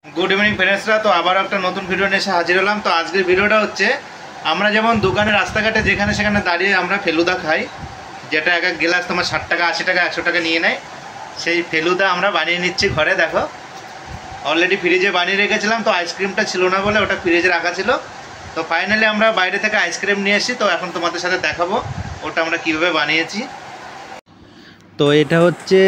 Good evening फ्रेंड्सरा। तो आबार एक नतून भिडियो निये एसे हाजिर हलाम। तो आजकेर भिडियोटा होच्छे आमरा जेमन दोकाने रास्ताघाटे जेखाने सेखाने दाड़िये आमरा फेलुदा खाई, जेटा एक एक गिलास तोमार 60 टाका 80 टाका 100 टाका निये नेय, सेई फेलुदा आमरा बानिये निच्छि घरे। देखो अलरेडी फ्रिजे बानिये रेखेछिलाम, तो आइसक्रिमटा छिलो ना बोले ओटा फ्रिजे राखा छिलो। तो फाइनाली आमरा बाइरे थेके आइसक्रिम निये एसेछि। तो एखन तोमादेर साथे देखाबो ओटा आमरा किभाबे बानिয়েছি। तो এটা হচ্ছে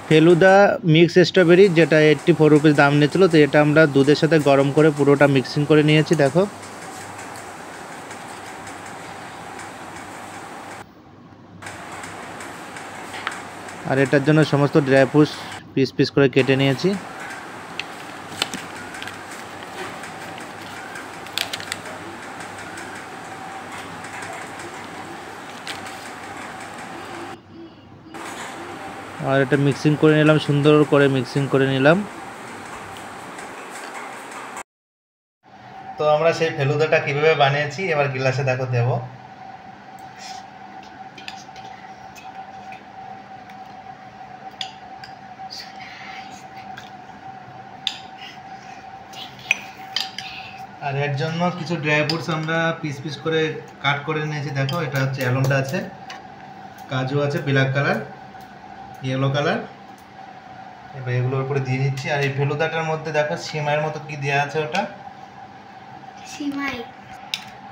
फेलुदा मिक्स स्ट्रबेरी, जेटा 84 रुपिस दाम निয়েছিল। तो এটা আমরা দুধের সাথে গরম করে পুরোটা মিক্সিং করে নিয়েছি। দেখো আর এটার জন্য সমস্ত ড্রাই ফ্রুটস পিস পিস করে কেটে নিয়েছি। और এটা মিক্সিং করে নিলাম, সুন্দর করে মিক্সিং করে নিলাম। তো আমরা সেই ফেলুদাটা কিভাবে বানিয়েছি এবার গ্লাসে দেখো দেব। আর এর জন্য কিছু ড্রাই ফ্রুটস আমরা পিস পিস করে কাট করে নিয়েছি। দেখো এটা হচ্ছে অ্যালমন্ড আছে, কাজু আছে, ব্ল্যাক কালার, येलो कलर, এবার এগুলোর উপরে দিয়ে দিচ্ছি। আর এই ফেলুদাটার মধ্যে দেখো সিমাইয়ের মতো কি দেয়া আছে, ওটা সিমাই।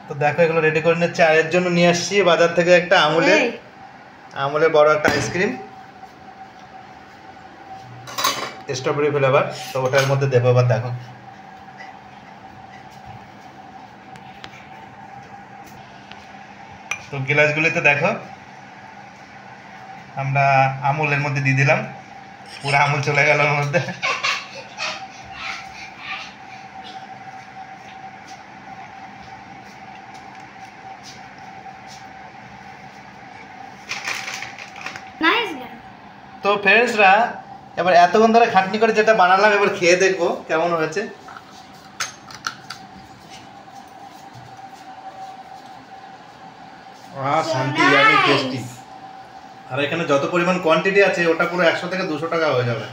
তো দেখো এগুলো রেডি করে নিচ্ছি। আর এর জন্য নিয়ে আসছি বাজার থেকে একটা আমুলের বড় একটা আইসক্রিম, স্ট্রবেরি ফ্লেভার। তো ওটার মধ্যে দেবো। এবার দেখো তো গ্লাসগুলিতে দেখো আমরা আমুলের মধ্যে দিয়ে দিলাম, পুরো আমুল চলে গেল ওর মধ্যে। তো ফ্রেন্ডসরা এবার এতক্ষণ ধরে খাটনি করে যেটা বানালাম এবার খেয়ে দেখবো কেমন হয়েছে। শান্তি, টেস্টি। আর এখানে যত পরিমাণ কোয়ান্টিটি আছে ওটা পুরো 100 থেকে 200 টাকা হয়ে যাবে।